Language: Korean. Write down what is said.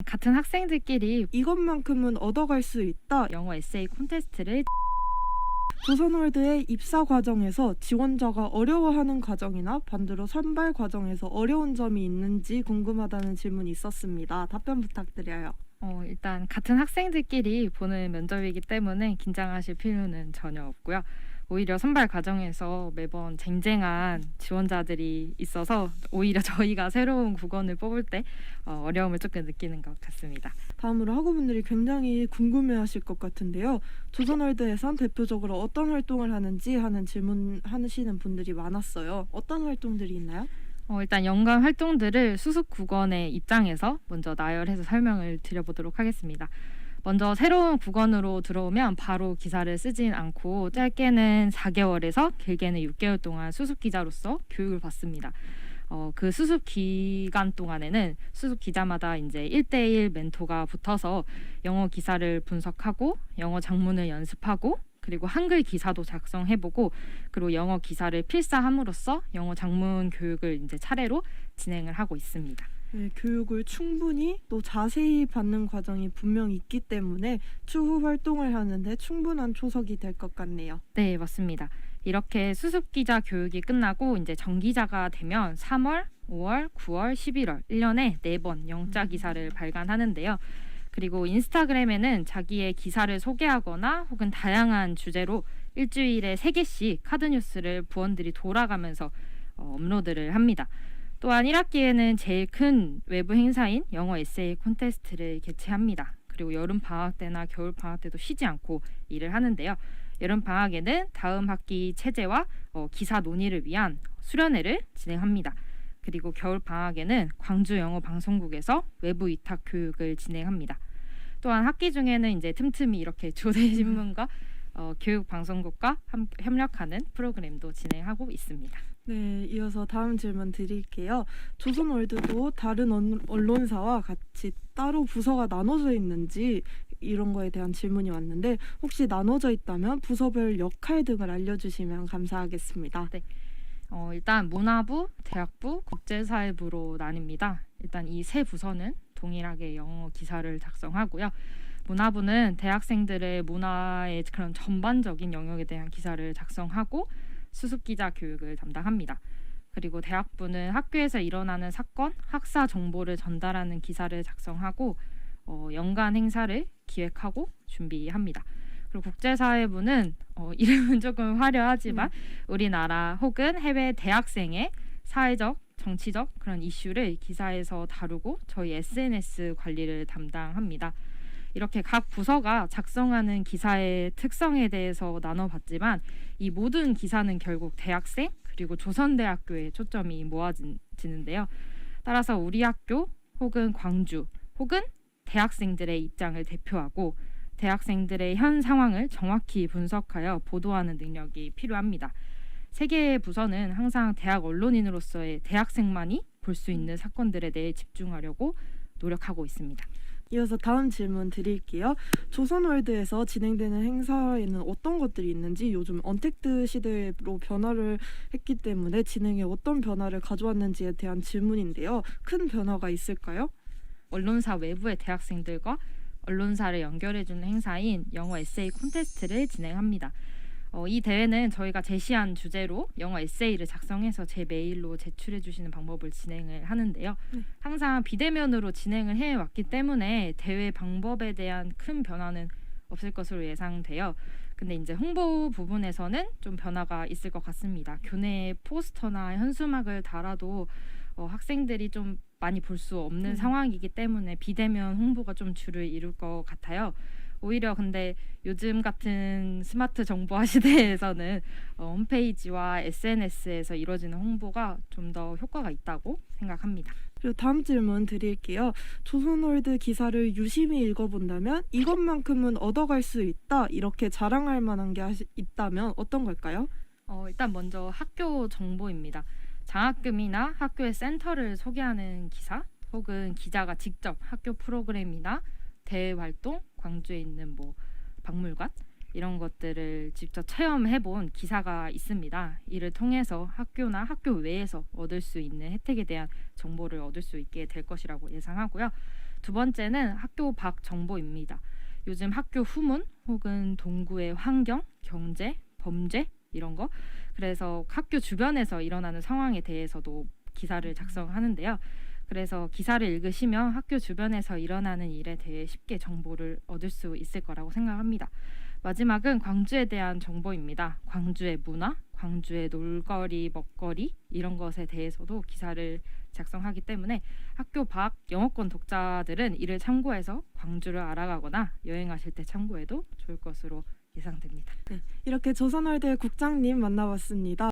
같은 학생들끼리 이것만큼은 얻어갈 수 있다. 영어 에세이 콘테스트를 조선월드의 입사 과정에서 지원자가 어려워하는 과정이나 반대로 선발 과정에서 어려운 점이 있는지 궁금하다는 질문이 있었습니다. 답변 부탁드려요. 일단 같은 학생들끼리 보는 면접이기 때문에 긴장하실 필요는 전혀 없고요. 오히려 선발 과정에서 매번 쟁쟁한 지원자들이 있어서 오히려 저희가 새로운 국원을 뽑을 때 어려움을 조금 느끼는 것 같습니다. 다음으로 학우분들이 굉장히 궁금해하실 것 같은데요. 조선월드에선 대표적으로 어떤 활동을 하는지 하는 질문 하시는 분들이 많았어요. 어떤 활동들이 있나요? 일단 연간 활동들을 수습 국원의 입장에서 먼저 나열해서 설명을 드려보도록 하겠습니다. 먼저 새로운 국원으로 들어오면 바로 기사를 쓰진 않고 짧게는 4개월에서 길게는 6개월 동안 수습 기자로서 교육을 받습니다. 그 수습 기간 동안에는 수습 기자마다 이제 1대1 멘토가 붙어서 영어 기사를 분석하고 영어 작문을 연습하고 그리고 한글 기사도 작성해보고 그리고 영어 기사를 필사함으로써 영어 작문 교육을 이제 차례로 진행을 하고 있습니다. 네, 교육을 충분히 또 자세히 받는 과정이 분명 있기 때문에 추후 활동을 하는데 충분한 초석이 될 것 같네요. 네, 맞습니다. 이렇게 수습 기자 교육이 끝나고 이제 정기자가 되면 3월, 5월, 9월, 11월 1년에 4번 영자 기사를 발간하는데요. 그리고 인스타그램에는 자기의 기사를 소개하거나 혹은 다양한 주제로 일주일에 3개씩 카드뉴스를 부원들이 돌아가면서 업로드를 합니다. 또한 1학기에는 제일 큰 외부 행사인 영어 에세이 콘테스트를 개최합니다. 그리고 여름 방학 때나 겨울 방학 때도 쉬지 않고 일을 하는데요. 여름 방학에는 다음 학기 체제와 기사 논의를 위한 수련회를 진행합니다. 그리고 겨울 방학에는 광주 영어 방송국에서 외부 위탁 교육을 진행합니다. 또한 학기 중에는 이제 틈틈이 이렇게 조대 신문과 교육 방송국과 협력하는 프로그램도 진행하고 있습니다. 네, 이어서 다음 질문 드릴게요. 조선월드도 다른 언론사와 같이 따로 부서가 나눠져 있는지 이런 거에 대한 질문이 왔는데 혹시 나눠져 있다면 부서별 역할 등을 알려주시면 감사하겠습니다. 네. 일단 문화부, 대학부, 국제사회부로 나뉩니다. 일단 이 세 부서는 동일하게 영어 기사를 작성하고요. 문화부는 대학생들의 문화의 그런 전반적인 영역에 대한 기사를 작성하고 수습 기자 교육을 담당합니다. 그리고 대학부는 학교에서 일어나는 사건, 학사 정보를 전달하는 기사를 작성하고 연간 행사를 기획하고 준비합니다. 그리고 국제사회부는 이름은 조금 화려하지만 우리나라 혹은 해외 대학생의 사회적, 정치적 그런 이슈를 기사에서 다루고 저희 SNS 관리를 담당합니다. 이렇게 각 부서가 작성하는 기사의 특성에 대해서 나눠봤지만 이 모든 기사는 결국 대학생 그리고 조선대학교에 초점이 모아지는데요. 따라서 우리 학교 혹은 광주 혹은 대학생들의 입장을 대표하고 대학생들의 현 상황을 정확히 분석하여 보도하는 능력이 필요합니다. 세 개의 부서는 항상 대학 언론인으로서의 대학생만이 볼 수 있는 사건들에 대해 집중하려고 노력하고 있습니다. 이어서 다음 질문 드릴게요. 조선월드에서 진행되는 행사에는 어떤 것들이 있는지 요즘 언택트 시대로 변화를 했기 때문에 진행에 어떤 변화를 가져왔는지에 대한 질문인데요. 큰 변화가 있을까요? 언론사 외부의 대학생들과 언론사를 연결해주는 행사인 영어 에세이 콘테스트를 진행합니다. 이 대회는 저희가 제시한 주제로 영어 에세이를 작성해서 제 메일로 제출해 주시는 방법을 진행을 하는데요. 항상 비대면으로 진행을 해왔기 때문에 대회 방법에 대한 큰 변화는 없을 것으로 예상돼요. 근데 이제 홍보 부분에서는 좀 변화가 있을 것 같습니다. 교내에 포스터나 현수막을 달아도 학생들이 좀 많이 볼 수 없는 상황이기 때문에 비대면 홍보가 좀 주를 이룰 것 같아요. 오히려 근데 요즘 같은 스마트 정보화 시대에서는 홈페이지와 SNS에서 이루어지는 홍보가 좀 더 효과가 있다고 생각합니다. 그리고 다음 질문 드릴게요. 조선월드 기사를 유심히 읽어본다면 이것만큼은 얻어갈 수 있다 이렇게 자랑할 만한 게 있다면 어떤 걸까요? 일단 먼저 학교 정보입니다. 장학금이나 학교의 센터를 소개하는 기사 혹은 기자가 직접 학교 프로그램이나 대외 활동, 광주에 있는 뭐 박물관 이런 것들을 직접 체험해본 기사가 있습니다. 이를 통해서 학교나 학교 외에서 얻을 수 있는 혜택에 대한 정보를 얻을 수 있게 될 것이라고 예상하고요. 두 번째는 학교 밖 정보입니다. 요즘 학교 후문 혹은 동구의 환경, 경제, 범죄 이런 거. 그래서 학교 주변에서 일어나는 상황에 대해서도 기사를 작성하는데요. 그래서 기사를 읽으시면 학교 주변에서 일어나는 일에 대해 쉽게 정보를 얻을 수 있을 거라고 생각합니다. 마지막은 광주에 대한 정보입니다. 광주의 문화, 광주의 놀거리, 먹거리 이런 것에 대해서도 기사를 작성하기 때문에 학교 밖 영어권 독자들은 이를 참고해서 광주를 알아가거나 여행하실 때 참고해도 좋을 것으로 예상됩니다. 이렇게 조선월드의 국장님 만나봤습니다.